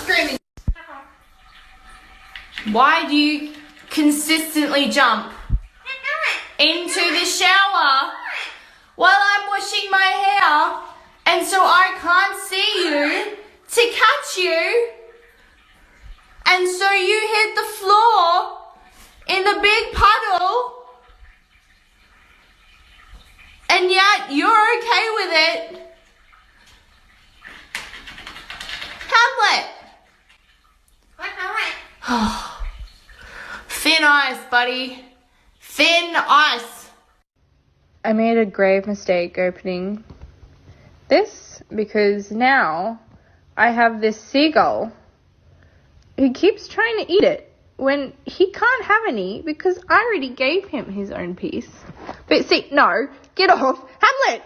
screaming. Why do you consistently jump into the shower while I'm washing my hair, and so I can't see you to catch you, and so you hit the floor in the big puddle, and yet you're okay with it? Hamlet! Thin ice, buddy. Thin ice. I made a grave mistake opening this because now I have this seagull who keeps trying to eat it when he can't have any because I already gave him his own piece. But see, no, get off. Hamlet!